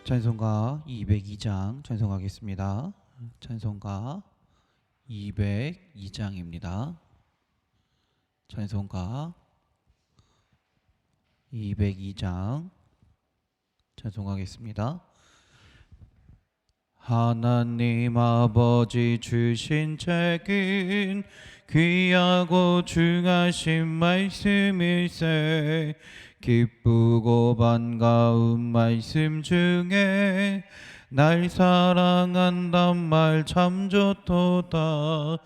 찬송가 202장 찬송하겠습니다. 찬송가 202장입니다. 찬송가 202장 찬송하겠습니다. 하나님 아버지 주신 책은 귀하고 중하신 말씀일세. 기쁘고 반가운 말씀 중에 날 사랑한단 말 참 좋도다.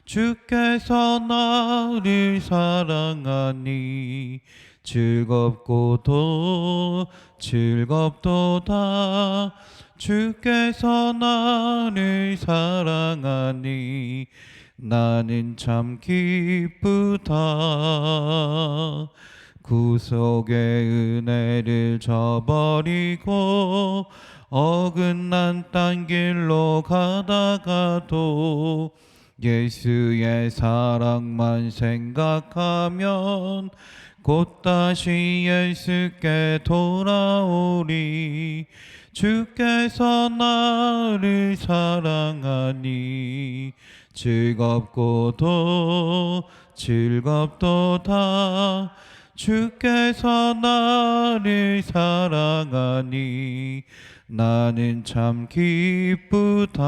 주께서 나를 사랑하니 즐겁고도 즐겁도다. 주께서 나를 사랑하니 나는 참 기쁘다. 구속의 은혜를 저버리고 어긋난 딴 길로 가다가도 예수의 사랑만 생각하면 곧 다시 예수께 돌아오리. 주께서 나를 사랑하니 즐겁고도 즐겁도다. 주께서 나를 사랑하니 나는 참 기쁘다.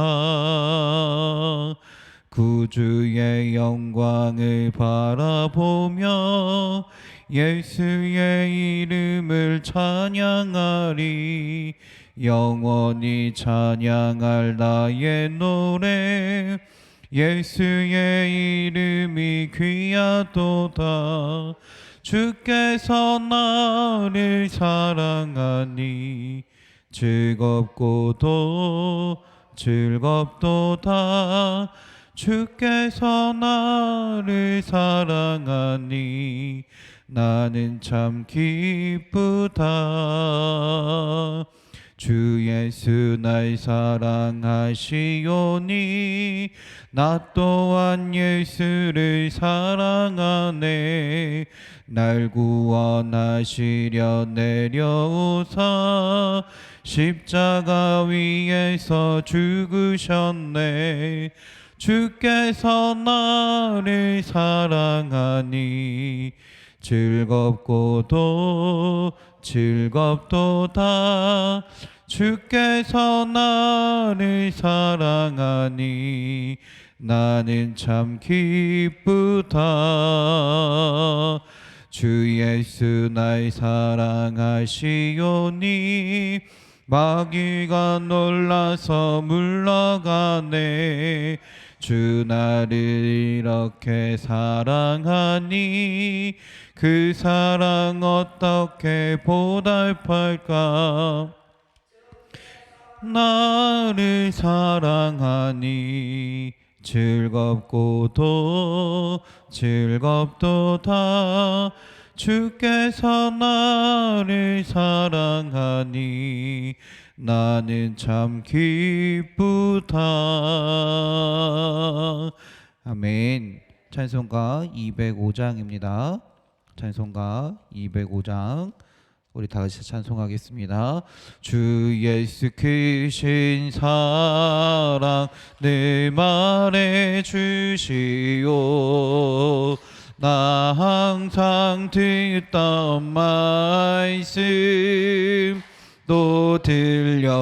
구주의 영광을 바라보며 예수의 이름을 찬양하리. 영원히 찬양할 나의 노래 예수의 이름이 귀하도다. 주께서 나를 사랑하니 즐겁고도 즐겁도다. 주께서 나를 사랑하니 나는 참 기쁘다. 주 예수 날 사랑하시오니 나 또한 예수를 사랑하네. 날 구원하시려 내려오사 십자가 위에서 죽으셨네. 주께서 나를 사랑하니 즐겁고도 즐겁도다. 주께서 나를 사랑하니 나는 참 기쁘다. 주 예수 날 사랑하시오니 마귀가 놀라서 물러가네. 주 나를 이렇게 사랑하니 그 사랑 어떻게 보답할까. 나를 사랑하니 즐겁고도 즐겁도다. 주께서 나를 사랑하니 나는 참 기쁘다. 아멘. 찬송가 205장입니다. 찬송가 205장 우리 다 같이 찬송하겠습니다. 주 예수 크신 사랑 늘 말해 주시오. 나 항상 듣던 말씀 또 들려주시오.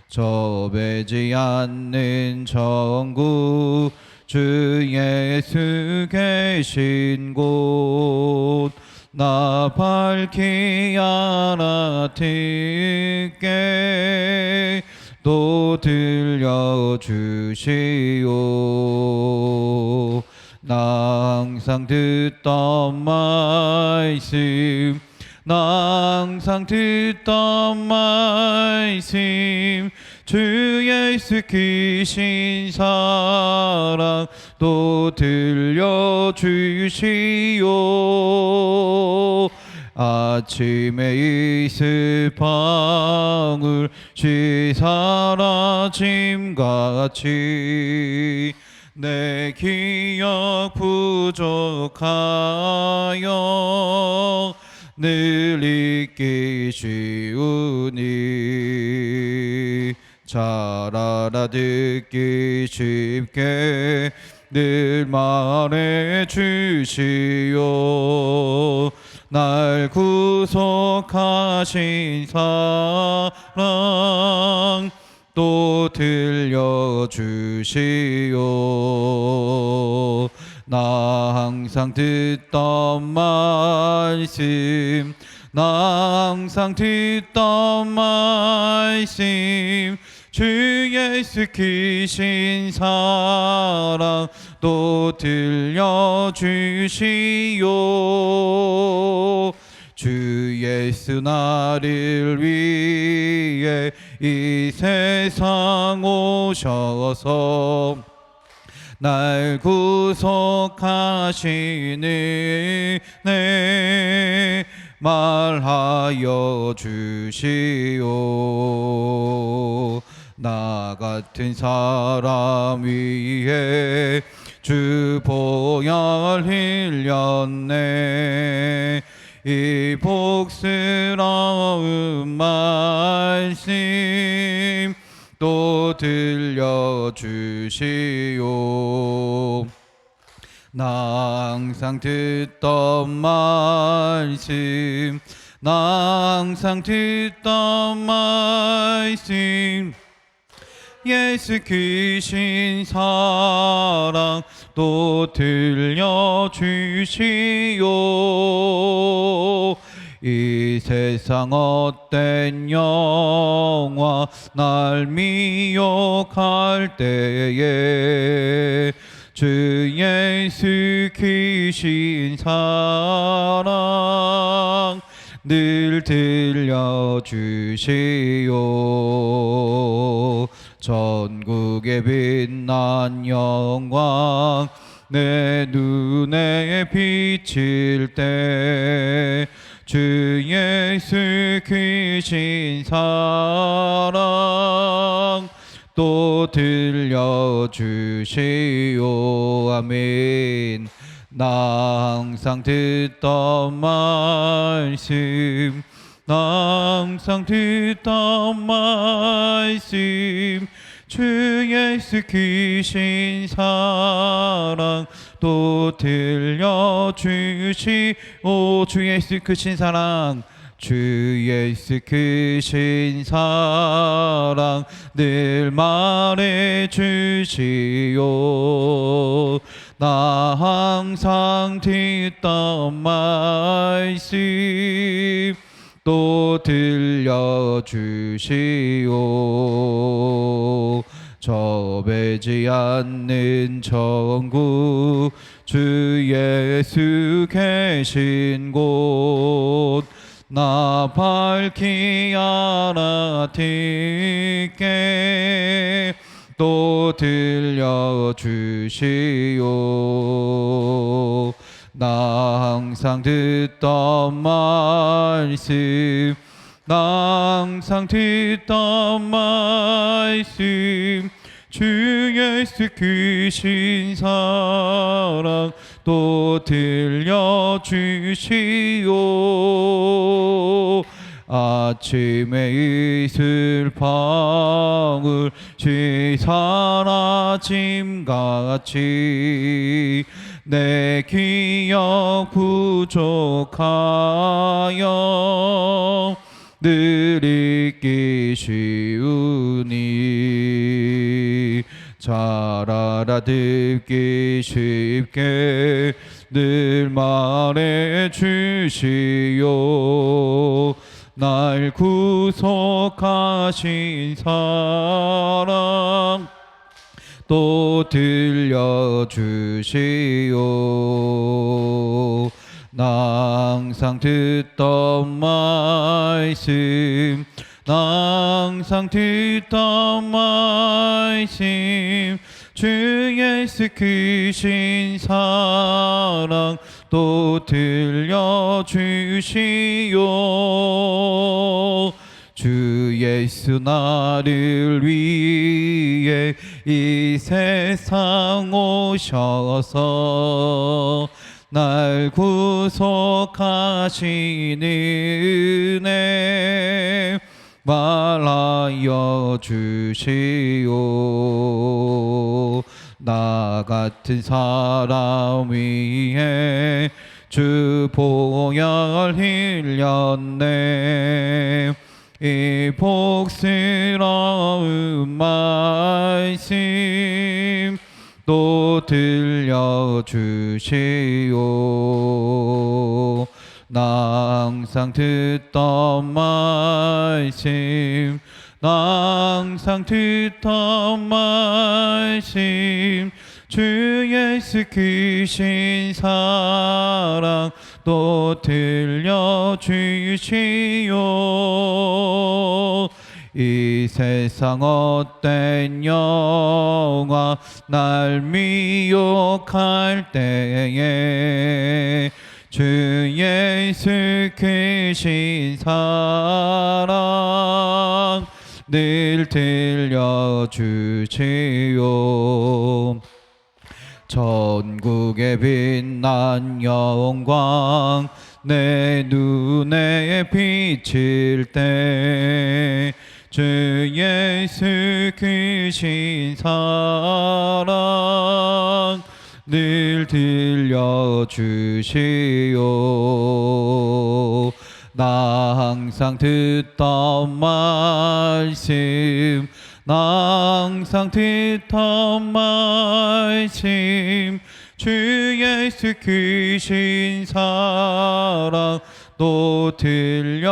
좁지 않는 천국 주 예수 계신 곳 나 밝히 알아듣게 또 들려주시오. 나 항상 듣던 말씀 나 항상 듣던 말씀 주 예수 크신 사랑 또 들려주시오. 아침에 이슬 방울씩 사라짐같이 내 기억 부족하여 늘 잊기 쉬우니 잘 알아듣기 쉽게 늘 말해 주시오. 날 구속하신 사랑 또 들려주시오. 나 항상 듣던 말씀, 나 항상 듣던 말씀, 주 예수 크신 사랑 또 들려주시오. 주 예수 나를 위해 이 세상 오셔서 날 구속하시는 네 말하여 주시오. 나 같은 사람 위에 주 보혈 흘렸네. 이 복스러운 말씀 또 들려주시오. 나 항상 듣던 말씀, 나 항상 듣던 말씀, 예수 크신 사랑 또 들려주시오. 이 세상 헛된 영화 날 미혹할 때에 주 예수 크신 사랑 늘 들려주시오. 전국에 빛난 영광 내 눈에 비칠 때 주 예수 크신 사랑 또 들려주시오. 아멘. 나 항상 듣던 말씀, 나 항상 듣던 말씀, 주 예수 크신 사랑 또 들려주시오. 주 예수 크신 사랑, 주 예수 크신 사랑 늘 말해 주시오. 나 항상 듣던 말씀 또 들려주시오. 좁지 않는 천국 주 예수 계신 곳 나 밝히 알아듣게 또 들려주시오. 나 항상 듣던 말씀, 나 항상 듣던 말씀, 주 예수 크신 사랑 또 들려주시오. 아침에 이슬방울 시 사라짐같이 내 기억 부족하여 늘 잊기 쉬우니 잘 알아듣기 쉽게 늘 말해 주시오. 날 구속하신 사랑 또 들려주시오. 나 항상 듣던 말씀, 나 항상 듣던 말씀, 주 예수 크신 사랑 또 들려주시오. 주 예수 나를 위해 이 세상 오셔서 날 구속하신 은혜 말하여 주시오. 나 같은 사람 위에 주 보혈 흘렸네. 이 복스러운 말씀 또 들려주시오. 나 항상 듣던 말씀, 나 항상 듣던 말씀, 주 예수 크신 사랑 또 들려주시오. 이 세상 헛된 영화 날 미혹할 때에 주 예수 크신 사랑 늘 들려주시오. 전국에 빛난 영광 내 눈에 비칠 때 주 예수 크신 사랑 늘 들려주시오. 나 항상 듣던 말씀, 나 항상 듣던 말씀, 주 예수 크신 사랑 또 들려주시오.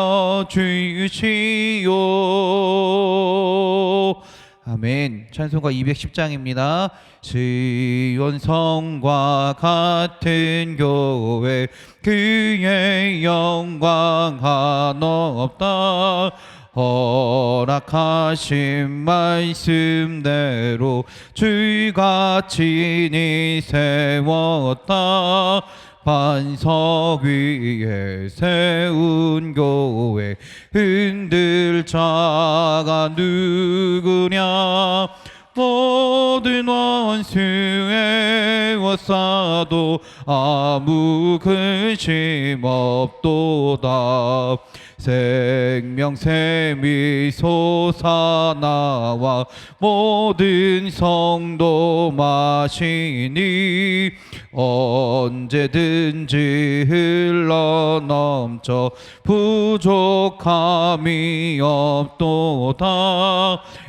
아멘. 찬송가 210장입니다. 시온 성과 같은 교회 그의 영광 한없다. 허락하신 말씀대로 주가 친히 세웠다. 반석 위에 세운 교회 흔들 자가 누구냐. 모든 원수에 워싸도 아무 근심 없도다. 생명샘이 솟아나와 모든 성도 마시니 언제든지 흘러넘쳐 부족함이 없도다.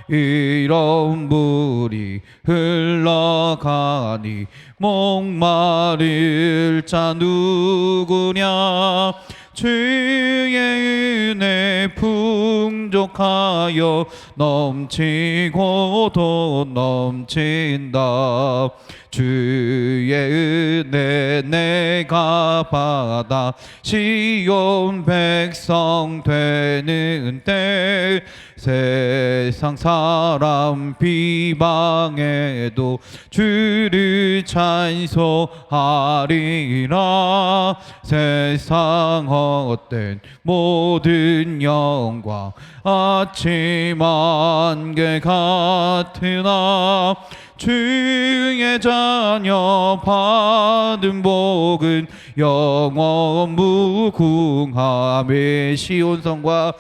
이런 물이 흘러가니 목마를 자 누구냐. 주의 은혜 풍족하여 넘치고 또 넘친다. 주의 은혜 내가 받아 시온 백성 되는 때 세상 사람 비방해도 주를 찬송하리라. 세상 헛된 모든 영광 아침 안개 같으나 주의 자녀 받은 복은 영원 무궁함에. 시온성과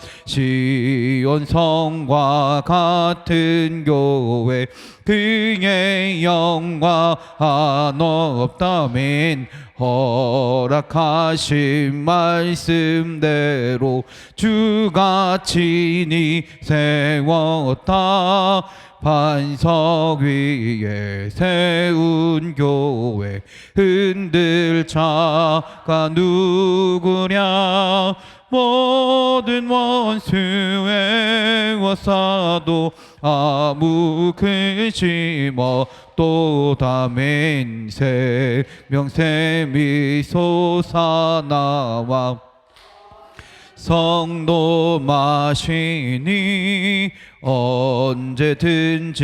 같은 교회 그의 영광 한없다멘. 허락하신 말씀대로 주가 친히 세웠다. 반석 위에 세운 교회 흔들 자가 누구냐. 모든 원수에 워싸도 아무 근심 없도다. 맨 생명샘이 솟아나와 성도 마시니 언제든지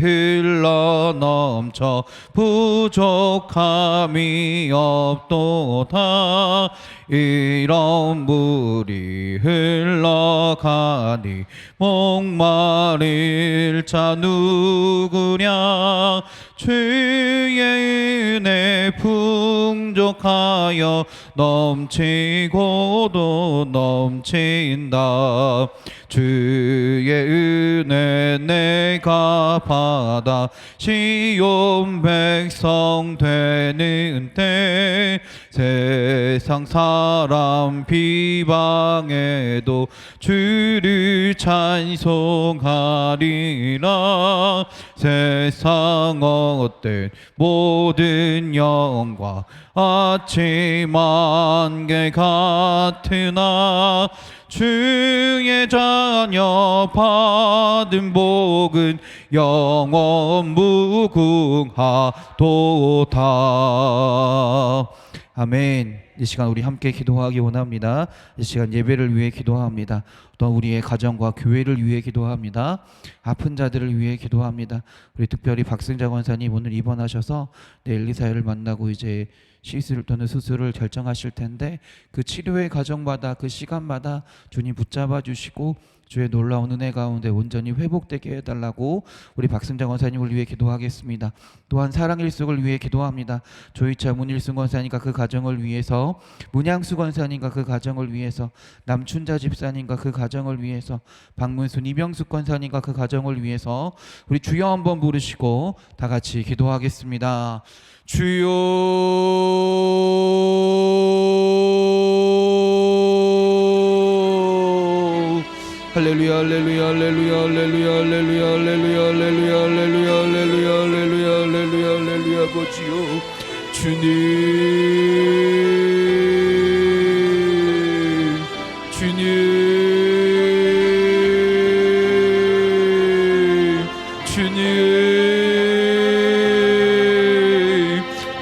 흘러넘쳐 부족함이 없도다. 이런 물이 흘러가니 목마를 자 누구랴. 주의 은혜 풍족하여 넘치고도 넘친다. 주의 은혜 내가 받아 시온 백성 되는 때 세상 사람 비방해도 주를 찬송하리라. 세상 헛된 모든 영광 아침 안개 같으나 주의 자녀 받은 복은 영원 무궁하도다. 아멘. 이 시간 우리 함께 기도하기 원합니다. 이 시간 예배를 위해 기도합니다. 또 우리의 가정과 교회를 위해 기도합니다. 아픈 자들을 위해 기도합니다. 우리 특별히 박승자 권사님 오늘 입원하셔서 내일 의사를 만나고 이제 시술 또는 수술을 결정하실 텐데 그 치료의 과정마다 그 시간마다 주님 붙잡아 주시고 주의 놀라운 은혜 가운데 온전히 회복되게 해달라고 우리 박승자 권사님을 위해 기도하겠습니다. 또한 사랑일숙을 위해 기도합니다. 조이차 문일순 권사님과 그 가정을 위해서, 문양수 권사님과 그 가정을 위해서, 남춘자 집사님과 그 가정을 위해서, 박문순 이병숙 권사님과 그 가정을 위해서 우리 주여 한번 부르시고 다 같이 기도하겠습니다. 주여 할렐루야 할렐루야 할렐루야 할렐루야 할렐루야 할렐루야 할렐루야 할렐루야 할렐루야 할렐루야 할렐루야 할렐루야 아버지요 주님 주님 주님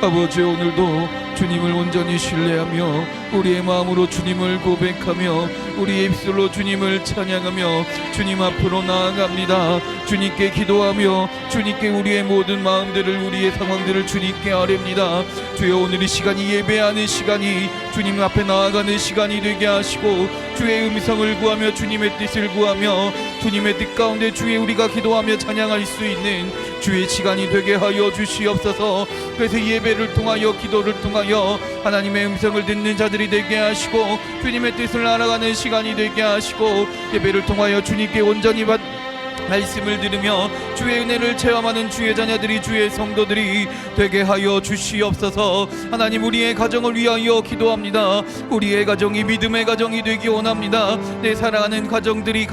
아버지 오늘도 주님을 온전히 신뢰하며 우리의 마음으로 주님을 고백하며 우리의 입술로 주님을 찬양하며 주님 앞으로 나아갑니다. 주님께 기도하며 주님께 우리의 모든 마음들을 우리의 상황들을 주님께 아뢰입니다. 주여 오늘 이 시간이 예배하는 시간이 주님 앞에 나아가는 시간이 되게 하시고 주의 음성을 구하며 주님의 뜻을 구하며 주님의 뜻 가운데 주의 우리가 기도하며 찬양할 수 있는 주의 시간이 되게 하여 주시옵소서. 그래서 예배를 통하여 기도를 통하여 하나님의 음성을 듣는 자들이 되게 하시고 주님의 뜻을 알아가는 시간이 되게 하시고 예배를 통하여 주님께 온전히 말씀을 들으며 주의 은혜를 체험하는 주의 자녀들이 주의 성도들이 되게 하여 주시옵소서. 하나님 우리의 가정을 위하여 기도합니다. 우리의 가정이 믿음의 가정이 되기 원합니다. 내 사랑하는 가족들이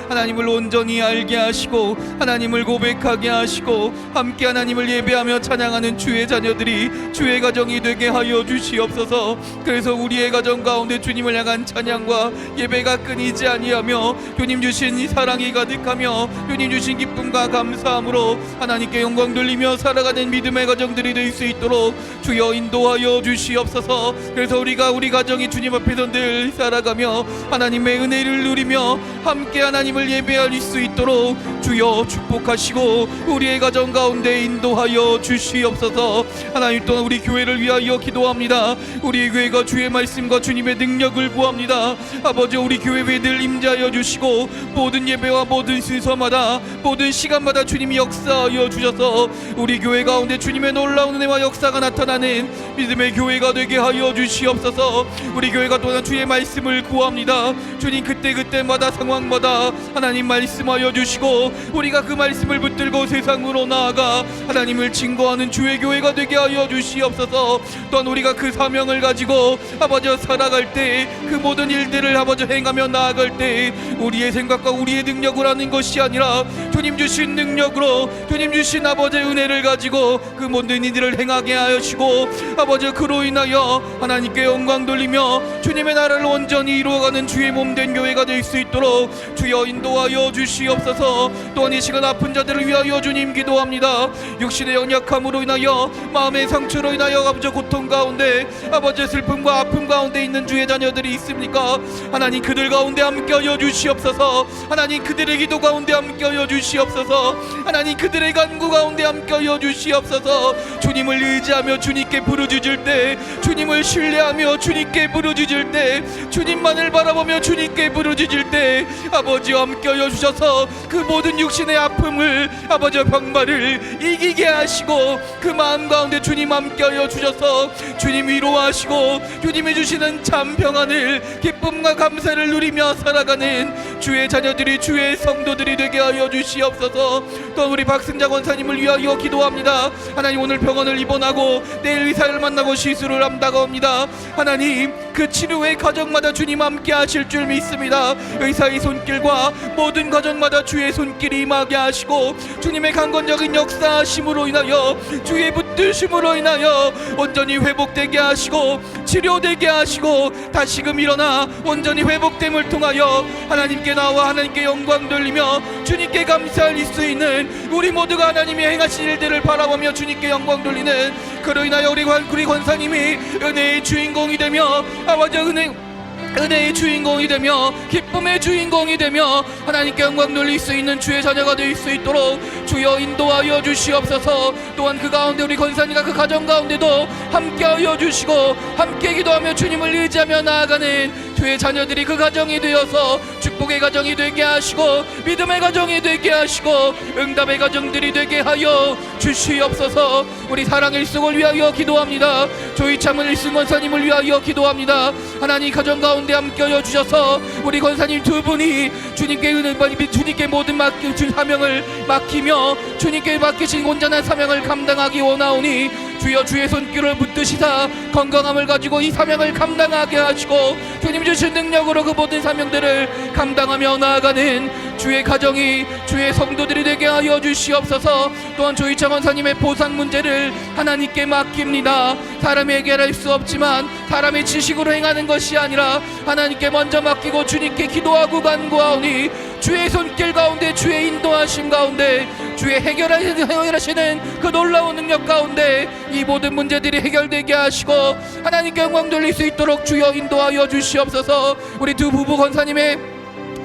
하나님을 온전히 알게 하시고 하나님을 고백하게 하시고 함께 하나님을 예배하며 찬양하는 주의 자녀들이 주의 가정이 되게 하여 주시옵소서. 그래서 우리의 가정 가운데 주님을 향한 찬양과 예배가 끊이지 아니하며 주님 주신 이 사랑이 가득하며 주님 주신 기쁨과 감사함으로 하나님께 영광 돌리며 살아가는 믿음의 가정들이 될 수 있도록 주여 인도하여 주시옵소서. 그래서 우리가 우리 가정이 주님 앞에서 늘 살아가며 하나님의 은혜를 누리며 함께 하나님을 예배할 수 있도록 주여 축복하시고 우리의 가정 가운데 인도하여 주시옵소서. 하나님 또한 우리 교회를 위하여 기도합니다. 우리 교회가 주의 말씀과 주님의 능력을 구합니다. 아버지 우리 교회에 늘 임재하여 주시고 모든 예배와 모든 순서마다 모든 시간마다 주님이 역사하여 주셔서 우리 교회 가운데 주님의 놀라운 은혜와 역사가 나타나는 믿음의 교회가 되게 하여 주시옵소서. 우리 교회가 또한 주의 말씀을 구합니다. 주님 그때마다 상황마다 하나님 말씀하여 주시고 우리가 그 말씀을 붙들고 세상으로 나아가 하나님을 증거하는 주의 교회가 되게 하여 주시옵소서. 또한 우리가 그 사명을 가지고 아버지 살아갈 때 그 모든 일들을 아버지 행하며 나아갈 때 우리의 생각과 우리의 능력을 하는 것이 아니라 주님 주신 능력으로 주님 주신 아버지의 은혜를 가지고 그 모든 일들을 행하게 하시고 아버지 그로 인하여 하나님께 영광 돌리며 주님의 나라를 온전히 이루어가는 주의 몸된 교회가 될 수 있도록 주여 인도하여 주시옵소서. 또한 이 시간 아픈 자들을 위하여 주님 기도합니다. 육신의 연약함으로 인하여 마음의 상처로 인하여 아버지 고통 가운데 아버지 슬픔과 아픔 가운데 있는 주의 자녀들이 있습니까? 하나님 그들 가운데 함께하여 주시옵소서. 하나님 그들의 기도 가운데 함께하여 주시옵소서. 하나님 그들의 간구 가운데 함께하여 주시옵소서. 주님을 의지하며 주님께 부르짖을 때, 주님을 신뢰하며 주님께 부르짖을 때, 주님만을 바라보며 주님께 부르짖을 때 아버지와 함께하여 주셔서 그 모든 육신의 아픔을 아버지와 병마를 이기게 하시고 그 마음 가운데 주님 함께하여 주셔서 주님 위로하시고 주님이 주시는 참 평안을 기쁨과 감사를 누리며 살아가는 주의 자녀들이 주의 성도들이 되게 하여 주시옵소서. 또 우리 박승자 권사님을 위하여 기도합니다. 하나님 오늘 병원을 입원하고 내일 의사를 만나고 시술을 한다고합니다. 하나님 그 치료의 과정마다 주님 함께 하실 줄 믿습니다. 의사의 손길과 모든 과정마다 주의 손길이 임하게 하시고 주님의 강건적인 역사하심으로 인하여 주의 붙드심으로 인하여 온전히 회복되게 하시고 치료되게 하시고 다시금 일어나 온전히 회복됨을 통하여 하나님께 나와 하나님께 영광 돌리며 주님께 감사할 수 있는 우리 모두가 하나님이 행하신 일들을 바라보며 주님께 영광 돌리는 그로 인하여 우리 권사님이 은혜의 주인공이 되며 아버지 은혜의 주인공이 되며 기쁨의 주인공이 되며 하나님께 영광 돌릴 수 있는 주의 자녀가 될 수 있도록 주여 인도하여 주시옵소서. 또한 그 가운데 우리 권사님과 그 가정 가운데도 함께하여 주시고 함께 기도하며 주님을 의지하며 나아가는 주의 자녀들이 그 가정이 되어서 축복의 가정이 되게 하시고 믿음의 가정이 되게 하시고 응답의 가정들이 되게 하여 주시옵소서. 우리 사랑의 일승을 위하여 기도합니다. 조이참은 일승 권사님을 위하여 기도합니다. 하나님 가정 가운데 함께하여 주셔서 우리 권사님 두 분이 주님께 모든 사명을 맡기며 주님께 맡기신 온전한 사명을 감당하기 원하오니 주여 주의 손길을 붙드시사 건강함을 가지고 이 사명을 감당하게 하시고 주님 주신 능력으로 그 모든 사명들을 감당하며 나아가는 주의 가정이 주의 성도들이 되게 하여 주시옵소서. 또한 조이창 원사님의 보상 문제를 하나님께 맡깁니다. 사람이 해결할 수 없지만 사람의 지식으로 행하는 것이 아니라 하나님께 먼저 맡기고 주님께 기도하고 간구하오니 주의 손길 가운데 주의 인도하심 가운데 주의 해결하시는 그 놀라운 능력 가운데 이 모든 문제들이 해결되게 하시고 하나님께 영광 돌릴 수 있도록 주여 인도하여 주시옵소서. 우리 두 부부 권사님의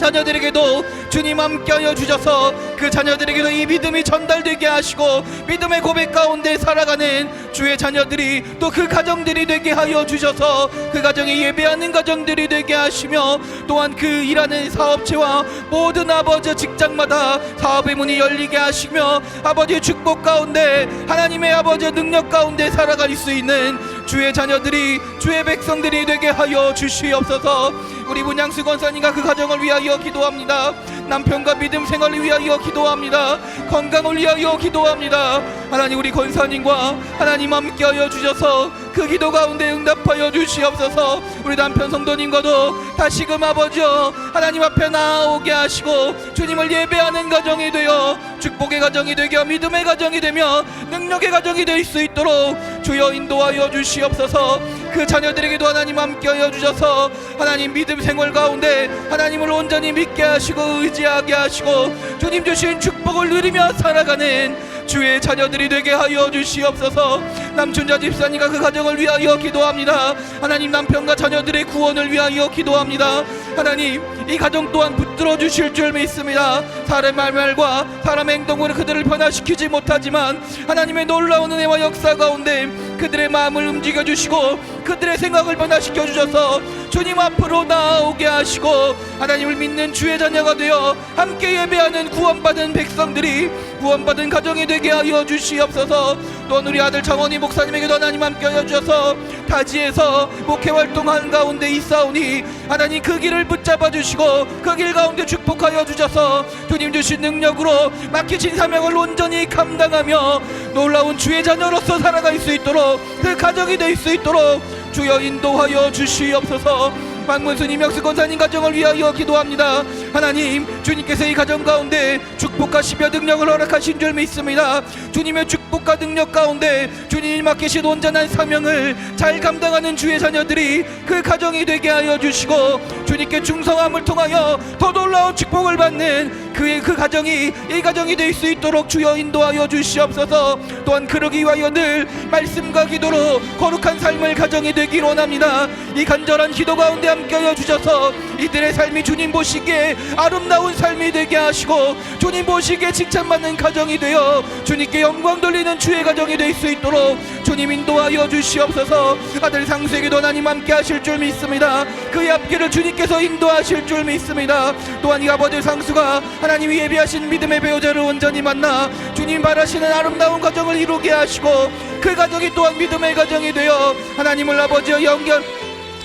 자녀들에게도 주님 함께하여 주셔서 그 자녀들에게도 이 믿음이 전달되게 하시고 믿음의 고백 가운데 살아가는 주의 자녀들이 또 그 가정들이 되게 하여 주셔서 그 가정에 예배하는 가정들이 되게 하시며 또한 그 일하는 사업체와 모든 아버지 직장마다 사업의 문이 열리게 하시며 아버지의 축복 가운데 하나님의 아버지의 능력 가운데 살아갈 수 있는 주의 자녀들이 주의 백성들이 되게 하여 주시옵소서. 우리 문양수 권사님과 그 가정을 위하여 기도합니다. 남편과 믿음 생활을 위하여 기도합니다. 건강을 위하여 기도합니다. 하나님 우리 권사님과 하나님 함께하여 주셔서 그 기도 가운데 응답하여 주시옵소서. 우리 남편 성도님과도 다시금 아버지여 하나님 앞에 나오게 하시고 주님을 예배하는 가정이 되어 축복의 가정이 되며 믿음의 가정이 되며 능력의 가정이 될 수 있도록 주여 인도하여 주시옵소서. 그 자녀들에게도 하나님 함께하여 주셔서 하나님 믿음 생활 가운데 하나님을 온전히 믿게 하시고 의지하게 하시고 주님 주신 축복을 누리며 살아가는 주의 자녀들이 되게 하여 주시옵소서. 남춘자 집사님과 그 가정을 위하여 기도합니다. 하나님 남편과 자녀들의 구원을 위하여 기도합니다. 하나님 이 가정 또한 붙들어 주실 줄 믿습니다. 사람의 말과 사람의 행동으로 그들을 변화시키지 못하지만 하나님의 놀라운 은혜와 역사 가운데 그들의 마음을 움직여 주시고 그들의 생각을 변화시켜 주셔서 주님 앞으로 나오게 하시고 하나님을 믿는 주의 자녀가 되어 함께 예배하는 구원받은 백성들이 구원받은 가정이 되게 하여 주시옵소서. 또한 우리 아들 장원희 목사님에게도 하나님 함께하여 주셔서 타지에서 목회활동한 가운데 있사오니 하나님 그 길을 붙잡아 주시고 그 길 가운데 축복하여 주셔서 주님 주신 능력으로 맡기신 사명을 온전히 감당하며 놀라운 주의 자녀로서 살아갈 수 있도록 그 가정이 될 수 있도록 주여 인도하여 주시옵소서. 박문수님 역수 권사님 가정을 위하여 기도합니다. 하나님, 주님께서 이 가정 가운데 축복과 십여 능력을 허락하신 줄 믿습니다. 주님의 축복과 능력 가운데 주님이 맡기신 온전한 사명을 잘 감당하는 주의 자녀들이 그 가정이 되게 하여 주시고, 주님께 충성함을 통하여 더 놀라운 축복을 받는 그 가정이 이 가정이 될 수 있도록 주여 인도하여 주시옵소서. 또한 그러기 위하여 늘 말씀과 기도로 거룩한 삶을 가정이 되길 원합니다. 이 간절한 기도 가운데 함께하여 주셔서 이들의 삶이 주님 보시기에 아름다운 삶이 되게 하시고, 주님 보시기에 칭찬받는 가정이 되어 주님께 영광 돌리는 주의 가정이 될 수 있도록 주님 인도하여 주시옵소서. 아들 상수에게도 하나님 함께 하실 줄 믿습니다. 그의 앞길을 주님께서 인도하실 줄 믿습니다. 또한 이 아버지 상수가 하나님이 예비하신 믿음의 배우자를 온전히 만나 주님 바라시는 아름다운 가정을 이루게 하시고, 그 가정이 또한 믿음의 가정이 되어 하나님을 아버지와 연결,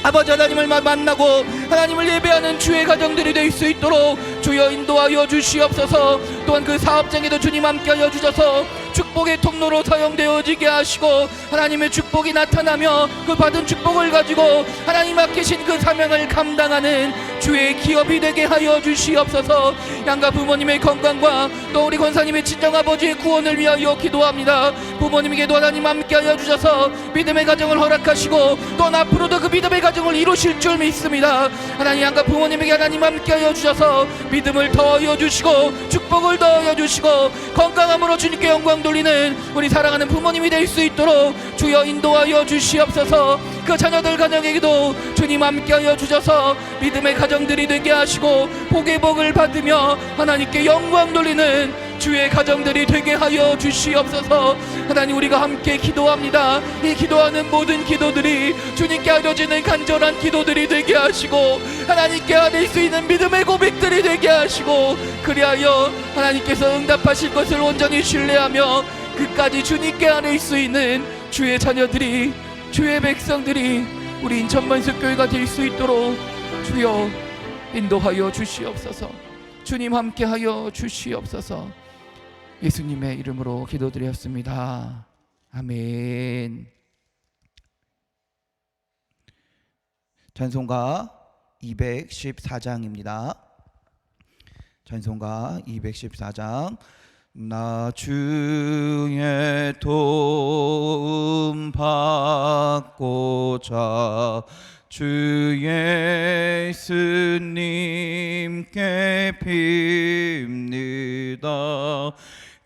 아버지 하나님을 만나고 하나님을 예배하는 주의 가정들이 될 수 있도록 주여 인도하여 주시옵소서. 또한 그 사업장에도 주님 함께하여 주셔서 축복의 통로로 사용되어지게 하시고, 하나님의 축복이 나타나며 그 받은 축복을 가지고 하나님 맡기신 그 사명을 감당하는 주의 기업이 되게 하여 주시옵소서. 양가 부모님의 건강과 또 우리 권사님의 친정아버지의 구원을 위하여 기도합니다. 부모님에게도 하나님 함께하여 주셔서 믿음의 가정을 허락하시고, 또한 앞으로도 그 믿음의 가정을 이루실 줄 믿습니다. 하나님, 양가 부모님에게 하나님 함께하여 주셔서 믿음을 더하여 주시고 축복을 더하여 주시고 건강함으로 주님께 영광 돌리는 우리 사랑하는 부모님이 될 수 있도록 주여 인도하여 주시옵소서. 그 자녀들 가정에게도 주님 함께하여 주셔서 믿음의 가정들이 되게 하시고 복의 복을 받으며 하나님께 영광 돌리는 주의 가정들이 되게 하여 주시옵소서. 하나님, 우리가 함께 기도합니다. 이 기도하는 모든 기도들이 주님께 알려지는 간절한 기도들이 되게 하시고, 하나님께 아뢰 수 있는 믿음의 고백들이 되게 하시고, 그리하여 하나님께서 응답하실 것을 온전히 신뢰하며 끝까지 주님께 아뢰 수 있는 주의 자녀들이, 주의 백성들이 우리 인천만석교회가 될 수 있도록 주여 인도하여 주시옵소서. 주님 함께하여 주시옵소서. 예수님의 이름으로 기도드렸습니다. 아멘. 찬송가 214장입니다. 찬송가 214장. 나 주의 도움 받고자 주 예수님께 빕니다.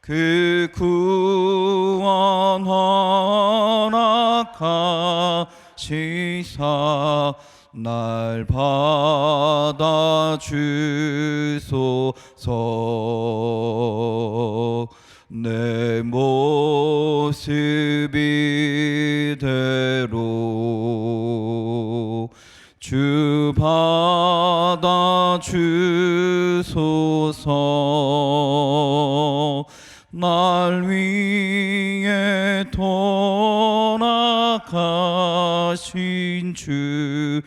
그 구원 허락하시사 날 받아주소서. 내 모습 이대로 주 받아주소서. 날 위해 돌아가신 주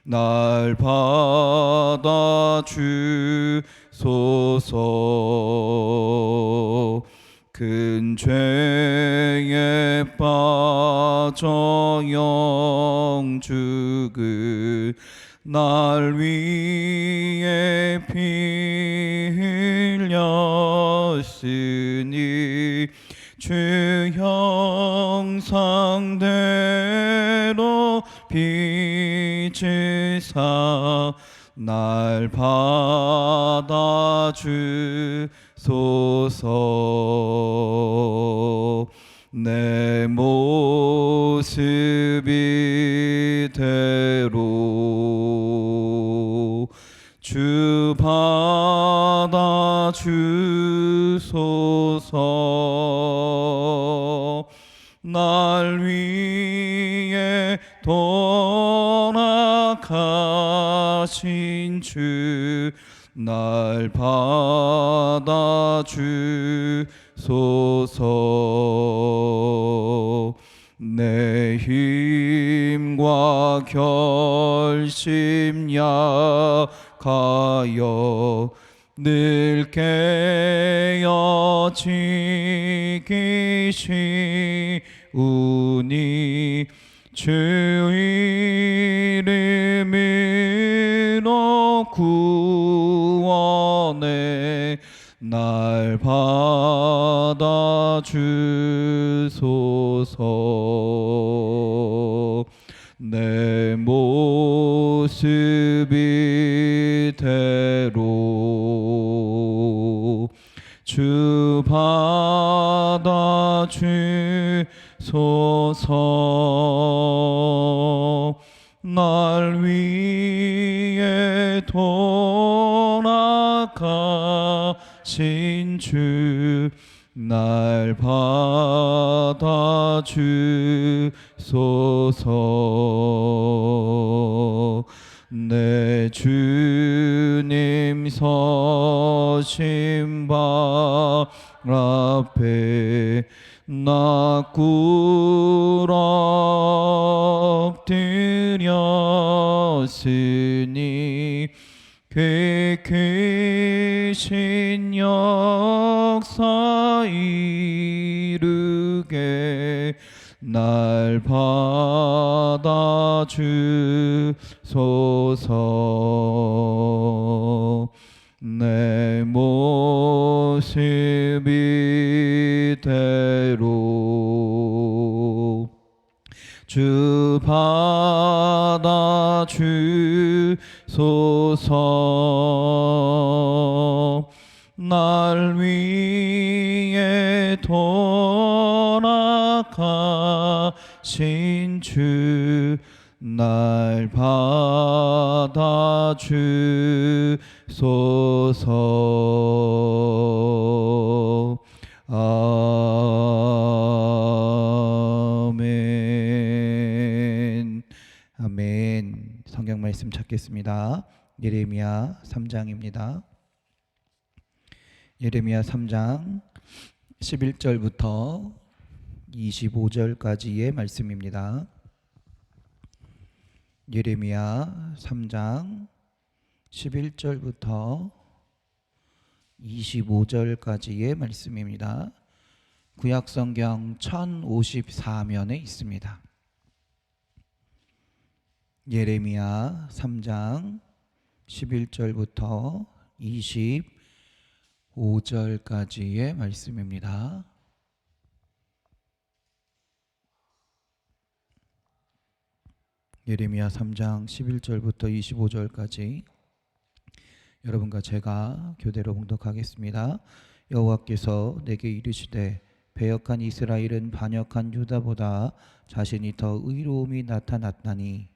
날 받아주소서. 큰 죄에 빠져 영죽을 날 위해 피 흘렸으니 주 형상대로 빚으사 날 받아주소서. 내 모습 이대로 주 받아주소서. 날 위해 돌아가신 주 날 받아주소서. 내 힘과 결심 약하여 늘 깨어지기 쉬우니 주 이름을 구원에 날 받아주소서. 내 모습 이대로 주 받아주소서. 날 위해 돌아가신 주 날 받아주소서. 내 주님 서신 발 앞에 나 꿇어엎드렸으니 계신 역사 이루게 날 받아주소서. 내 모습 이대로 주 받아주소서. 날 위해 돌아가신 주 날 받아주소서. 아멘. 아멘. 성경 말씀 찾겠습니다. 예레미야 3장입니다. 예레미야 3장 11절부터 25절까지의 말씀입니다. 예레미야 3장 11절부터 25절까지의 말씀입니다. 구약성경 1054면에 있습니다. 예레미야 3장 11절부터 25절까지의 말씀입니다. 예레미야 3장 11절부터 25절까지 여러분과 제가 교대로 봉독하겠습니다. 여호와께서 내게 이르시되 배역한 이스라엘은 반역한 유다보다 자신이 더 의로움이 나타났나니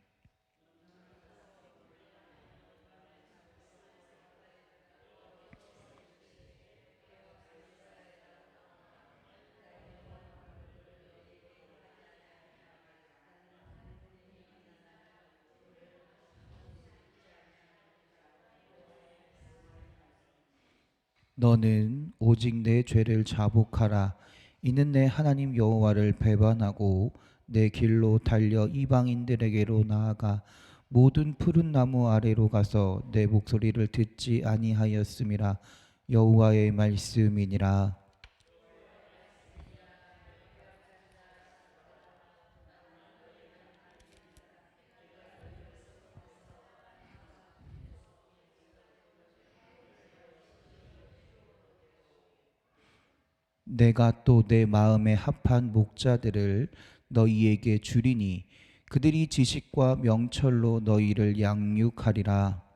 너는 오직 내 죄를 자복하라. 이는 내 하나님 여호와를 배반하고 내 길로 달려 이방인들에게로 나아가 모든 푸른 나무 아래로 가서 내 목소리를 듣지 아니하였음이라. 여호와의 말씀이니라. 내가 또 내 마음에 합한 목자들을 너희에게 주리니 그들이 지식과 명철로 너희를 양육하리라.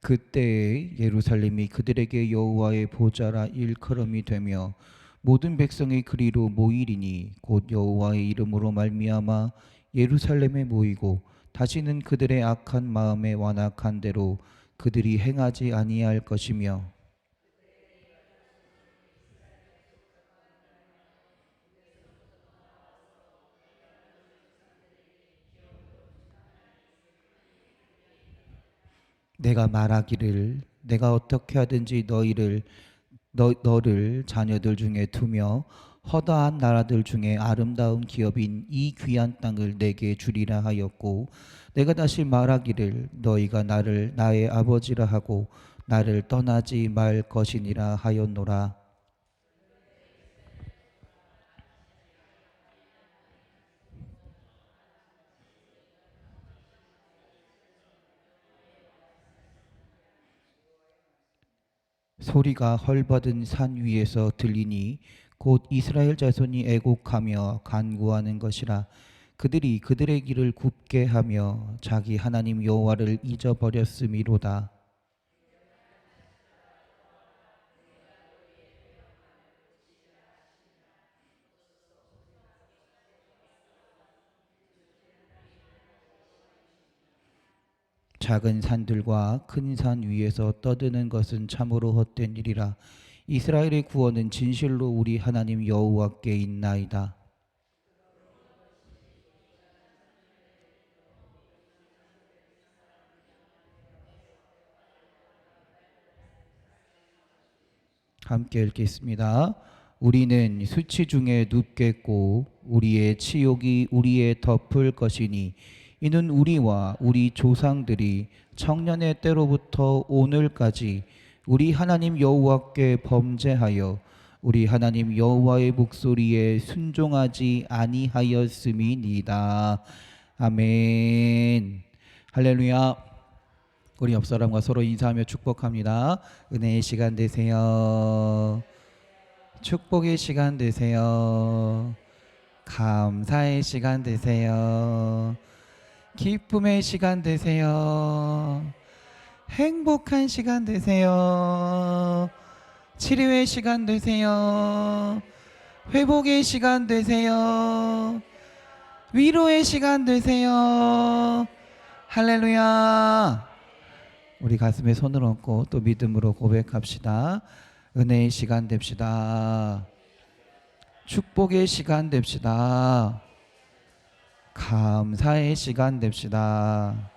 그때에 예루살렘이 그들에게 여호와의 보좌라 일컬음이 되며 모든 백성이 그리로 모이리니 곧 여호와의 이름으로 말미암아 예루살렘에 모이고 다시는 그들의 악한 마음에 완악한 대로 그들이 행하지 아니할 것이며 내가 말하기를 내가 어떻게 하든지 너를 자녀들 중에 두며 허다한 나라들 중에 아름다운 기업인 이 귀한 땅을 내게 주리라 하였고, 내가 다시 말하기를 너희가 나를 나의 아버지라 하고 나를 떠나지 말 것이니라 하였노라. 소리가 헐벗은 산 위에서 들리니 곧 이스라엘 자손이 애곡하며 간구하는 것이라. 그들이 그들의 길을 굽게 하며 자기 하나님 여호와를 잊어버렸음이로다. 작은 산들과 큰 산 위에서 떠드는 것은 참으로 헛된 일이라. 이스라엘의 구원은 진실로 우리 하나님 여호와께 있나이다. 함께 읽겠습니다. 우리는 수치 중에 눕겠고 우리의 치욕이 우리의 덮을 것이니 이는 우리와 우리 조상들이 청년의 때로부터 오늘까지 우리 하나님 여호와께 범죄하여 우리 하나님 여호와의 목소리에 순종하지 아니하였음이니이다. 아멘. 할렐루야. 우리 옆 사람과 서로 인사하며 축복합니다. 은혜의 시간 되세요. 축복의 시간 되세요. 감사의 시간 되세요. 기쁨의 시간 되세요. 행복한 시간 되세요. 치료의 시간 되세요. 회복의 시간 되세요. 위로의 시간 되세요. 할렐루야. 우리 가슴에 손을 얹고 또 믿음으로 고백합시다. 은혜의 시간 됩시다. 축복의 시간 됩시다. 감사의 시간 됩시다.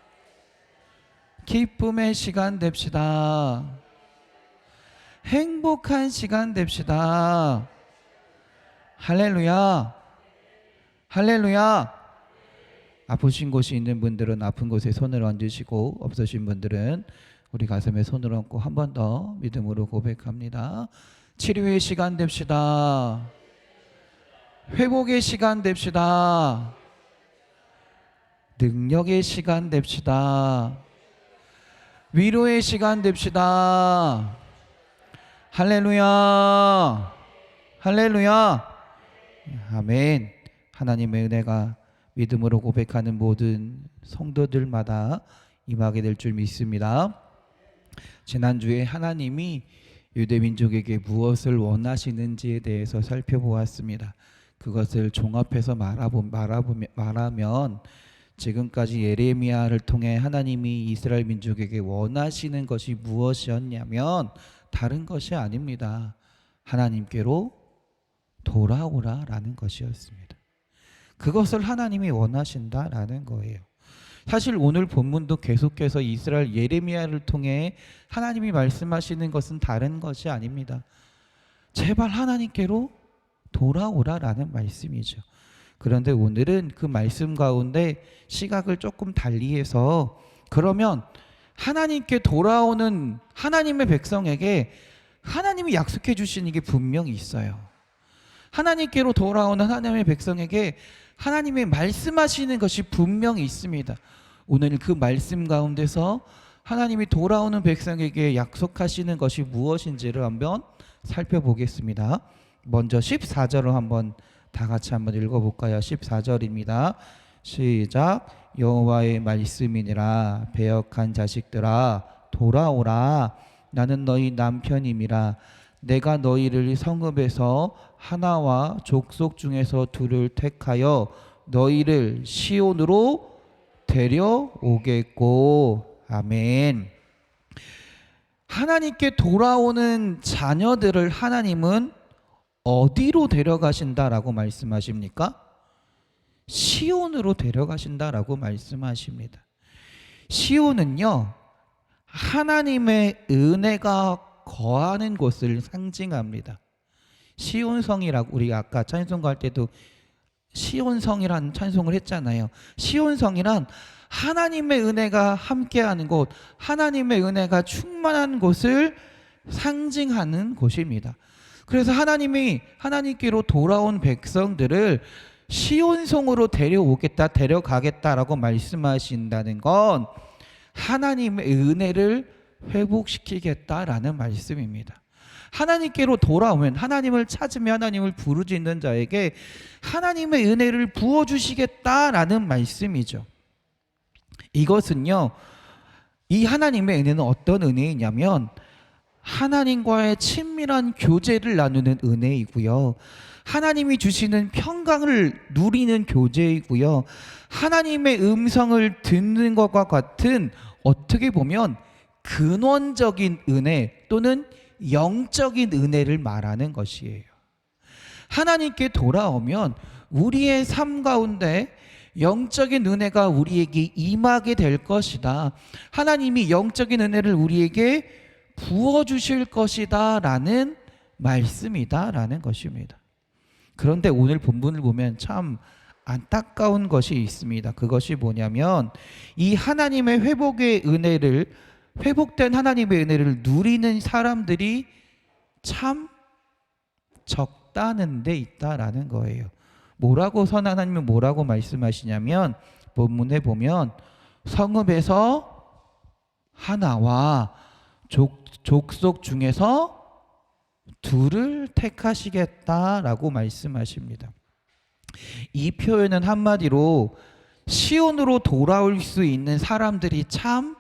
기쁨의 시간 됩시다. 행복한 시간 됩시다. 할렐루야. 할렐루야. 아프신 곳이 있는 분들은 아픈 곳에 손을 얹으시고, 없으신 분들은 우리 가슴에 손을 얹고 한 번 더 믿음으로 고백합니다. 치료의 시간 됩시다. 회복의 시간 됩시다. 능력의 시간 됩시다. 위로의 시간 됩시다. 할렐루야. 할렐루야. 아멘. 하나님의 은혜가 믿음으로 고백하는 모든 성도들마다 임하게 될 줄 믿습니다. 지난주에 하나님이 유대민족에게 무엇을 원하시는지에 대해서 살펴보았습니다. 그것을 종합해서 말하면 지금까지 예레미야를 통해 하나님이 이스라엘 민족에게 원하시는 것이 무엇이었냐면 다른 것이 아닙니다. 하나님께로 돌아오라라는 것이었습니다. 그것을 하나님이 원하신다라는 거예요. 사실 오늘 본문도 계속해서 이스라엘 예레미야를 통해 하나님이 말씀하시는 것은 다른 것이 아닙니다. 제발 하나님께로 돌아오라라는 말씀이죠. 그런데 오늘은 그 말씀 가운데 시각을 조금 달리해서, 그러면 하나님께 돌아오는 하나님의 백성에게 하나님이 약속해 주시는 게 분명히 있어요. 하나님께로 돌아오는 하나님의 백성에게 하나님이 말씀하시는 것이 분명히 있습니다. 오늘 그 말씀 가운데서 하나님이 돌아오는 백성에게 약속하시는 것이 무엇인지를 한번 살펴보겠습니다. 먼저 14절을 한번 다 같이 한번 읽어볼까요? 14절입니다. 시작. 여호와의 말씀이니라. 배역한 자식들아 돌아오라. 나는 너희 남편임이라. 내가 너희를 성읍에서 하나와 족속 중에서 둘을 택하여 너희를 시온으로 데려오겠고. 아멘. 하나님께 돌아오는 자녀들을 하나님은 어디로 데려가신다라고 말씀하십니까? 시온으로 데려가신다라고 말씀하십니다. 시온은요, 하나님의 은혜가 거하는 곳을 상징합니다. 시온성이라고 우리가 아까 찬송가 할 때도 시온성이라는 찬송을 했잖아요. 시온성이란 하나님의 은혜가 함께하는 곳, 하나님의 은혜가 충만한 곳을 상징하는 곳입니다. 그래서 하나님이 하나님께로 돌아온 백성들을 시온성으로 데려가겠다라고 말씀하신다는 건 하나님의 은혜를 회복시키겠다라는 말씀입니다. 하나님께로 돌아오면, 하나님을 찾으며 하나님을 부르짖는 자에게 하나님의 은혜를 부어주시겠다라는 말씀이죠. 이것은요, 이 하나님의 은혜는 어떤 은혜이냐면 하나님과의 친밀한 교제를 나누는 은혜이고요, 하나님이 주시는 평강을 누리는 교제이고요, 하나님의 음성을 듣는 것과 같은 어떻게 보면 근원적인 은혜 또는 영적인 은혜를 말하는 것이에요. 하나님께 돌아오면 우리의 삶 가운데 영적인 은혜가 우리에게 임하게 될 것이다, 하나님이 영적인 은혜를 우리에게 부어주실 것이다 라는 말씀이다 라는 것입니다. 그런데 오늘 본문을 보면 참 안타까운 것이 있습니다. 그것이 뭐냐면 이 하나님의 회복된 하나님의 은혜를 누리는 사람들이 참 적다는 데 있다라는 거예요. 뭐라고 하나님은 뭐라고 말씀하시냐면 본문에 보면 성읍에서 하나와 족속 중에서 둘을 택하시겠다라고 말씀하십니다. 이 표현은 한마디로 시온으로 돌아올 수 있는 사람들이 참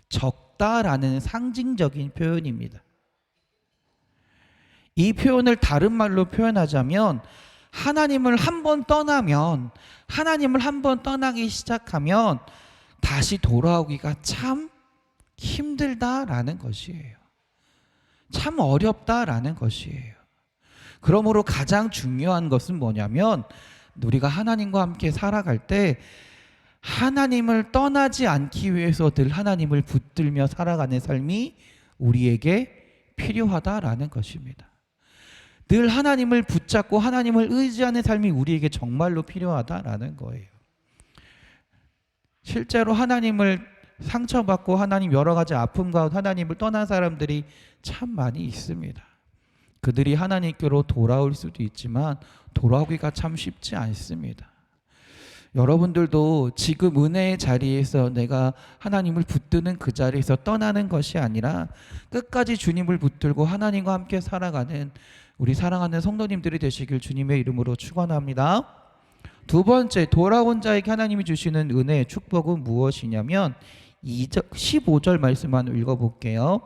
적다라는 상징적인 표현입니다. 이 표현을 다른 말로 표현하자면 하나님을 한번 떠나면, 하나님을 한번 떠나기 시작하면 다시 돌아오기가 참 힘들다라는 것이에요. 참 어렵다라는 것이에요. 그러므로 가장 중요한 것은 뭐냐면 우리가 하나님과 함께 살아갈 때 하나님을 떠나지 않기 위해서 늘 하나님을 붙들며 살아가는 삶이 우리에게 필요하다라는 것입니다. 늘 하나님을 붙잡고 하나님을 의지하는 삶이 우리에게 정말로 필요하다라는 거예요. 실제로 하나님을 상처받고 하나님 여러 가지 아픔 가운데 하나님을 떠난 사람들이 참 많이 있습니다. 그들이 하나님께로 돌아올 수도 있지만 돌아오기가 참 쉽지 않습니다. 여러분들도 지금 은혜의 자리에서 내가 하나님을 붙드는 그 자리에서 떠나는 것이 아니라 끝까지 주님을 붙들고 하나님과 함께 살아가는 우리 사랑하는 성도님들이 되시길 주님의 이름으로 축원합니다. 두 번째, 돌아온 자에게 하나님이 주시는 은혜의 축복은 무엇이냐면 15절 말씀 한번 읽어볼게요.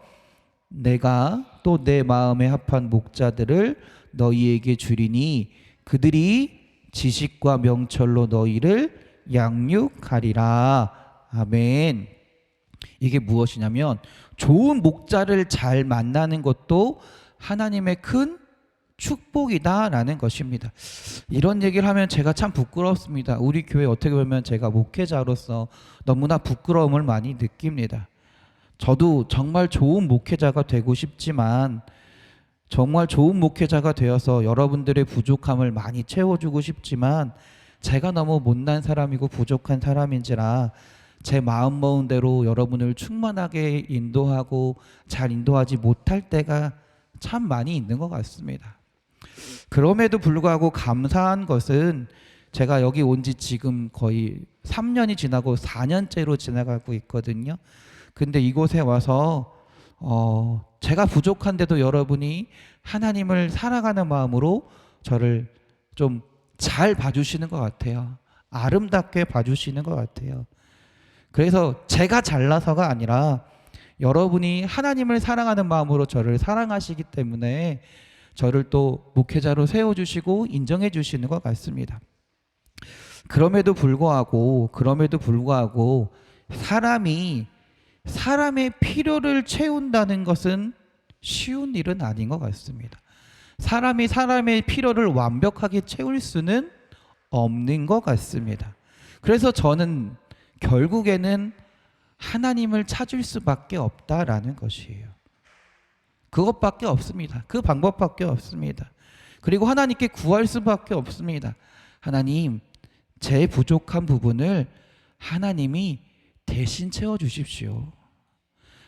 내가 또 내 마음에 합한 목자들을 너희에게 주리니 그들이 지식과 명철로 너희를 양육하리라. 아멘. 이게 무엇이냐면 좋은 목자를 잘 만나는 것도 하나님의 큰 축복이다라는 것입니다. 이런 얘기를 하면 제가 참 부끄럽습니다. 우리 교회 어떻게 보면 제가 목회자로서 너무나 부끄러움을 많이 느낍니다. 저도 정말 좋은 목회자가 되고 싶지만, 정말 좋은 목회자가 되어서 여러분들의 부족함을 많이 채워주고 싶지만 제가 너무 못난 사람이고 부족한 사람인지라 제 마음 먹은 대로 여러분을 충만하게 인도하고 잘 인도하지 못할 때가 참 많이 있는 것 같습니다. 그럼에도 불구하고 감사한 것은 제가 여기 온 지 지금 거의 3년이 지나고 4년째로 지나가고 있거든요. 근데 이곳에 와서 제가 부족한데도 여러분이 하나님을 사랑하는 마음으로 저를 좀 잘 봐주시는 것 같아요. 아름답게 봐주시는 것 같아요. 그래서 제가 잘나서가 아니라 여러분이 하나님을 사랑하는 마음으로 저를 사랑하시기 때문에 저를 또 목회자로 세워주시고 인정해 주시는 것 같습니다. 그럼에도 불구하고 사람의 필요를 채운다는 것은 쉬운 일은 아닌 것 같습니다. 사람이 사람의 필요를 완벽하게 채울 수는 없는 것 같습니다. 그래서 저는 결국에는 하나님을 찾을 수밖에 없다라는 것이에요. 그것밖에 없습니다. 그 방법밖에 없습니다. 그리고 하나님께 구할 수밖에 없습니다. 하나님, 제 부족한 부분을 하나님이 대신 채워주십시오.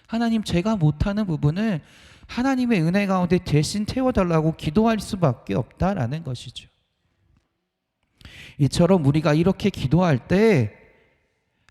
하나님, 제가 못하는 부분을 하나님의 은혜 가운데 대신 채워달라고 기도할 수밖에 없다라는 것이죠. 이처럼 우리가 이렇게 기도할 때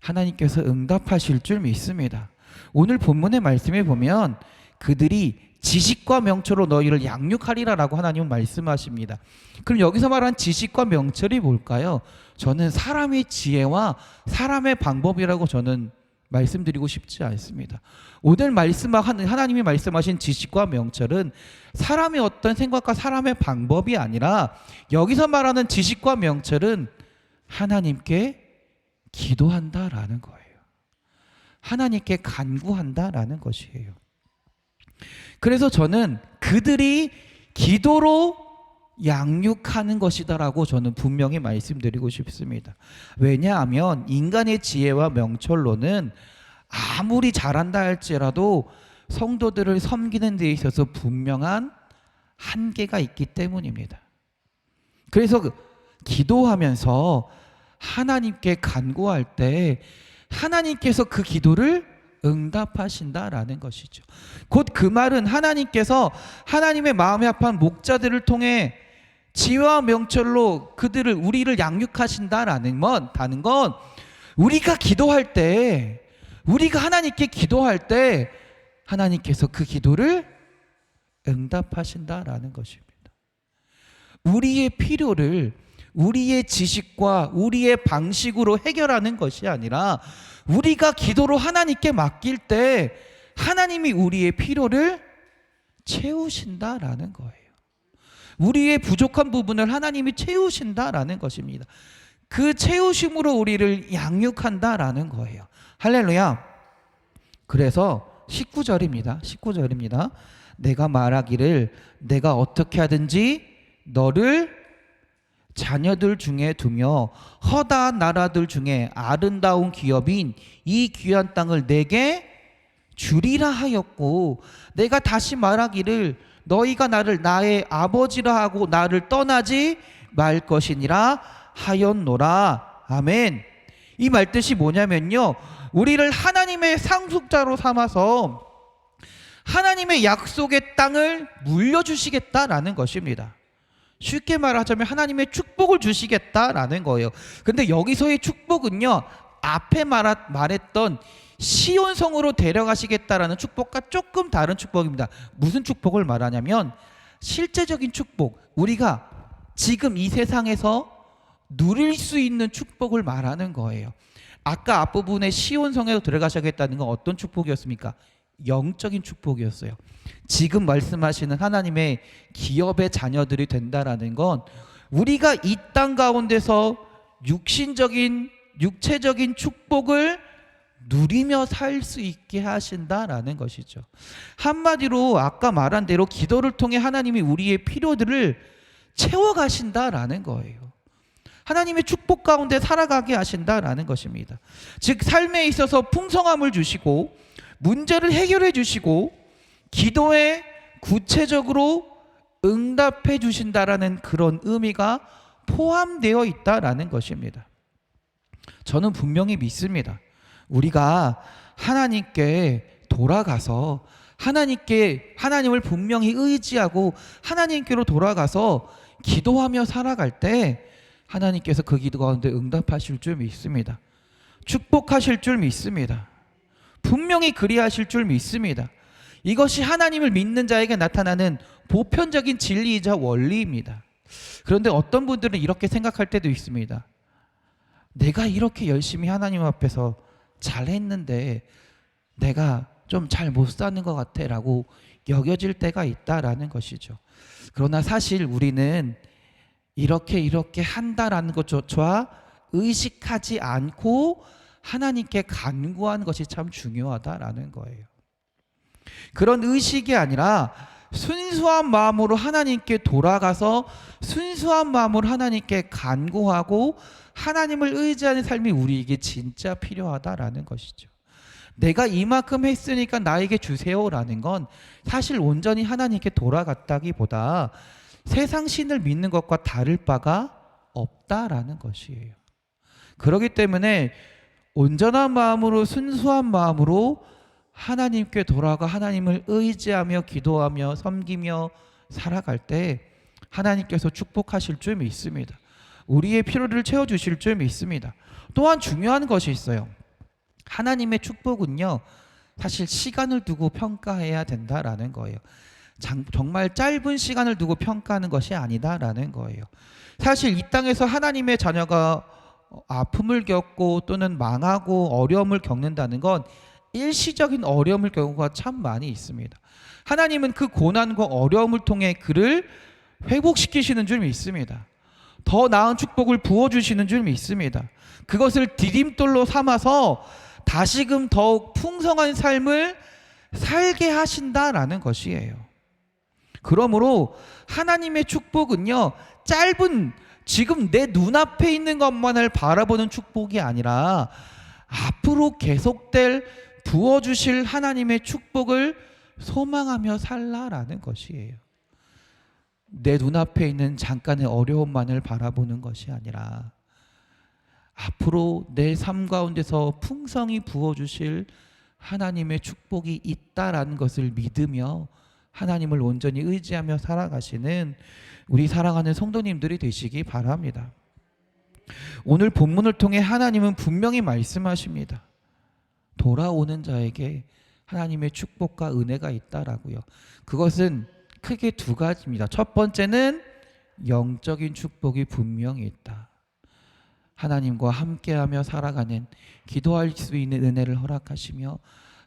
하나님께서 응답하실 줄 믿습니다. 오늘 본문의 말씀에 보면 그들이 지식과 명철로 너희를 양육하리라라고 하나님은 말씀하십니다. 그럼 여기서 말한 지식과 명철이 뭘까요? 저는 사람의 지혜와 사람의 방법이라고 저는 말씀드리고 싶지 않습니다. 오늘 하나님이 말씀하신 지식과 명철은 사람의 어떤 생각과 사람의 방법이 아니라 여기서 말하는 지식과 명철은 하나님께 기도한다라는 거예요. 하나님께 간구한다라는 것이에요. 그래서 저는 그들이 기도로 양육하는 것이다라고 저는 분명히 말씀드리고 싶습니다. 왜냐하면 인간의 지혜와 명철로는 아무리 잘한다 할지라도 성도들을 섬기는 데 있어서 분명한 한계가 있기 때문입니다. 그래서 기도하면서 하나님께 간구할 때 하나님께서 그 기도를 응답하신다라는 것이죠. 곧 그 말은 하나님께서 하나님의 마음에 합한 목자들을 통해 지혜와 명철로 우리를 양육하신다라는 건 우리가 기도할 때, 우리가 하나님께 기도할 때 하나님께서 그 기도를 응답하신다라는 것입니다. 우리의 필요를 우리의 지식과 우리의 방식으로 해결하는 것이 아니라 우리가 기도로 하나님께 맡길 때 하나님이 우리의 필요를 채우신다라는 거예요. 우리의 부족한 부분을 하나님이 채우신다라는 것입니다. 그 채우심으로 우리를 양육한다라는 거예요. 할렐루야. 그래서 19절입니다. 내가 말하기를 내가 어떻게 하든지 너를 자녀들 중에 두며 허다한 나라들 중에 아름다운 기업인 이 귀한 땅을 내게 주리라 하였고, 내가 다시 말하기를 너희가 나를 나의 아버지라 하고 나를 떠나지 말 것이니라 하였노라. 아멘. 이 말뜻이 뭐냐면요, 우리를 하나님의 상속자로 삼아서 하나님의 약속의 땅을 물려주시겠다라는 것입니다. 쉽게 말하자면 하나님의 축복을 주시겠다라는 거예요. 근데 여기서의 축복은요, 앞에 말했던 시온성으로 데려가시겠다라는 축복과 조금 다른 축복입니다. 무슨 축복을 말하냐면 실제적인 축복, 우리가 지금 이 세상에서 누릴 수 있는 축복을 말하는 거예요. 아까 앞부분에 시온성에 들어가시겠다는 건 어떤 축복이었습니까? 영적인 축복이었어요. 지금 말씀하시는 하나님의 기업의 자녀들이 된다라는 건 우리가 이 땅 가운데서 육체적인 축복을 누리며 살 수 있게 하신다라는 것이죠. 한마디로 아까 말한 대로 기도를 통해 하나님이 우리의 필요들을 채워가신다라는 거예요. 하나님의 축복 가운데 살아가게 하신다라는 것입니다. 즉 삶에 있어서 풍성함을 주시고 문제를 해결해 주시고 기도에 구체적으로 응답해 주신다라는 그런 의미가 포함되어 있다라는 것입니다. 저는 분명히 믿습니다. 우리가 하나님께 돌아가서 하나님을 분명히 의지하고 하나님께로 돌아가서 기도하며 살아갈 때 하나님께서 그 기도 가운데 응답하실 줄 믿습니다. 축복하실 줄 믿습니다. 분명히 그리하실 줄 믿습니다. 이것이 하나님을 믿는 자에게 나타나는 보편적인 진리이자 원리입니다. 그런데 어떤 분들은 이렇게 생각할 때도 있습니다. 내가 이렇게 열심히 하나님 앞에서 잘했는데 내가 좀 잘 못 사는 것 같아 라고 여겨질 때가 있다라는 것이죠. 그러나 사실 우리는 이렇게 한다라는 것조차 의식하지 않고 하나님께 간구하는 것이 참 중요하다라는 거예요. 그런 의식이 아니라 순수한 마음으로 하나님께 돌아가서 순수한 마음으로 하나님께 간구하고 하나님을 의지하는 삶이 우리에게 진짜 필요하다라는 것이죠. 내가 이만큼 했으니까 나에게 주세요라는 건 사실 온전히 하나님께 돌아갔다기보다 세상 신을 믿는 것과 다를 바가 없다라는 것이에요. 그렇기 때문에 온전한 마음으로 순수한 마음으로 하나님께 돌아가 하나님을 의지하며 기도하며 섬기며 살아갈 때 하나님께서 축복하실 줄 믿습니다. 우리의 필요를 채워주실 줄 믿습니다. 또한 중요한 것이 있어요. 하나님의 축복은요, 사실 시간을 두고 평가해야 된다라는 거예요. 정말 짧은 시간을 두고 평가하는 것이 아니다라는 거예요. 사실 이 땅에서 하나님의 자녀가 아픔을 겪고 또는 망하고 어려움을 겪는다는 건 일시적인 어려움을 경우가 참 많이 있습니다. 하나님은 그 고난과 어려움을 통해 그를 회복시키시는 줄 믿습니다. 더 나은 축복을 부어주시는 줄 믿습니다. 그것을 디딤돌로 삼아서 다시금 더욱 풍성한 삶을 살게 하신다라는 것이에요. 그러므로 하나님의 축복은요, 짧은 지금 내 눈앞에 있는 것만을 바라보는 축복이 아니라 앞으로 계속될 부어주실 하나님의 축복을 소망하며 살라라는 것이에요. 내 눈앞에 있는 잠깐의 어려움만을 바라보는 것이 아니라 앞으로 내 삶 가운데서 풍성히 부어주실 하나님의 축복이 있다라는 것을 믿으며 하나님을 온전히 의지하며 살아가시는 우리 사랑하는 성도님들이 되시기 바랍니다. 오늘 본문을 통해 하나님은 분명히 말씀하십니다. 돌아오는 자에게 하나님의 축복과 은혜가 있다라고요. 그것은 크게 두 가지입니다. 첫 번째는 영적인 축복이 분명히 있다. 하나님과 함께하며 살아가는, 기도할 수 있는 은혜를 허락하시며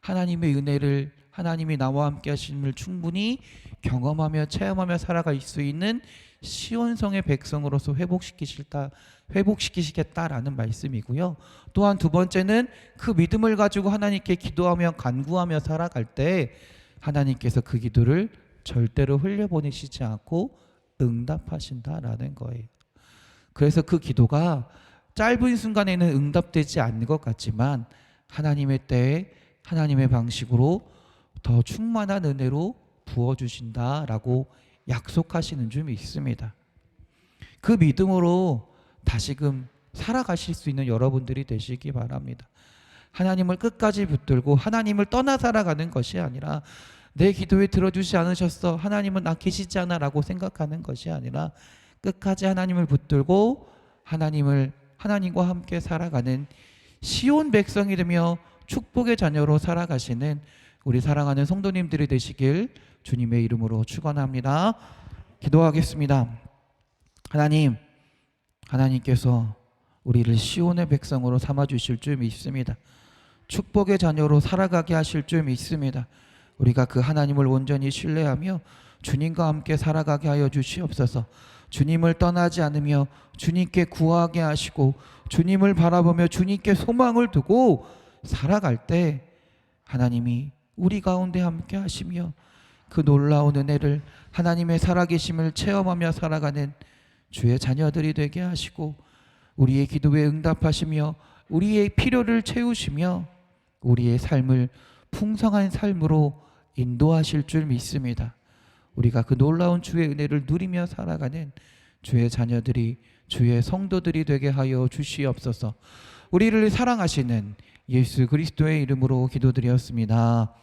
하나님의 은혜를, 하나님이 나와 함께 하심을 충분히 경험하며 체험하며 살아갈 수 있는 시온성의 백성으로서 회복시키시겠다라는 말씀이고요. 또한 두 번째는 그 믿음을 가지고 하나님께 기도하며 간구하며 살아갈 때 하나님께서 그 기도를 절대로 흘려보내시지 않고 응답하신다라는 거예요. 그래서 그 기도가 짧은 순간에는 응답되지 않는 것 같지만 하나님의 때에 하나님의 방식으로 더 충만한 은혜로 부어주신다라고 약속하시는 줄 믿습니다. 그 믿음으로 다시금 살아가실 수 있는 여러분들이 되시기 바랍니다. 하나님을 끝까지 붙들고 하나님을 떠나 살아가는 것이 아니라 내 기도에 들어주지 않으셨어, 하나님은 나 계시지 않아 라고 생각하는 것이 아니라 끝까지 하나님을 붙들고 하나님과 함께 살아가는 시온 백성이 되며 축복의 자녀로 살아가시는 우리 사랑하는 성도님들이 되시길 주님의 이름으로 축원합니다. 기도하겠습니다. 하나님께서 우리를 시온의 백성으로 삼아주실 줄 믿습니다. 축복의 자녀로 살아가게 하실 줄 믿습니다. 우리가 그 하나님을 온전히 신뢰하며 주님과 함께 살아가게 하여 주시옵소서. 주님을 떠나지 않으며 주님께 구하게 하시고 주님을 바라보며 주님께 소망을 두고 살아갈 때 하나님이 우리 가운데 함께 하시며 그 놀라운 은혜를, 하나님의 살아계심을 체험하며 살아가는 주의 자녀들이 되게 하시고 우리의 기도에 응답하시며 우리의 필요를 채우시며 우리의 삶을 풍성한 삶으로 인도하실 줄 믿습니다. 우리가 그 놀라운 주의 은혜를 누리며 살아가는 주의 자녀들이, 주의 성도들이 되게 하여 주시옵소서. 우리를 사랑하시는 예수 그리스도의 이름으로 기도드렸습니다.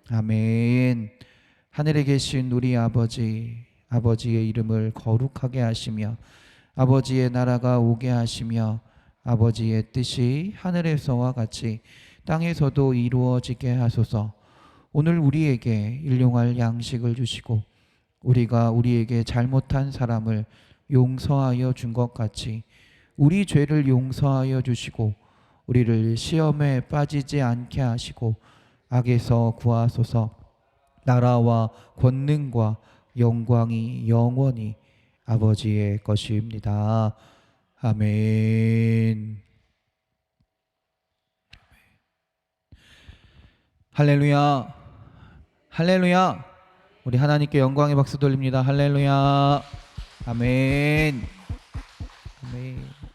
아멘. 하늘에 계신 우리 아버지의 이름을 거룩하게 하시며 아버지의 나라가 오게 하시며 아버지의 뜻이 하늘에서와 같이 땅에서도 이루어지게 하소서. 오늘 우리에게 일용할 양식을 주시고 우리가 우리에게 잘못한 사람을 용서하여 준 것 같이 우리 죄를 용서하여 주시고 우리를 시험에 빠지지 않게 하시고 악에서 구하소서. 나라와 권능과 영광이 영원히 아버지의 것입니다. 아멘. 할렐루야, 할렐루야. 우리 하나님께 영광의 박수 돌립니다. 할렐루야. 아멘. 아멘.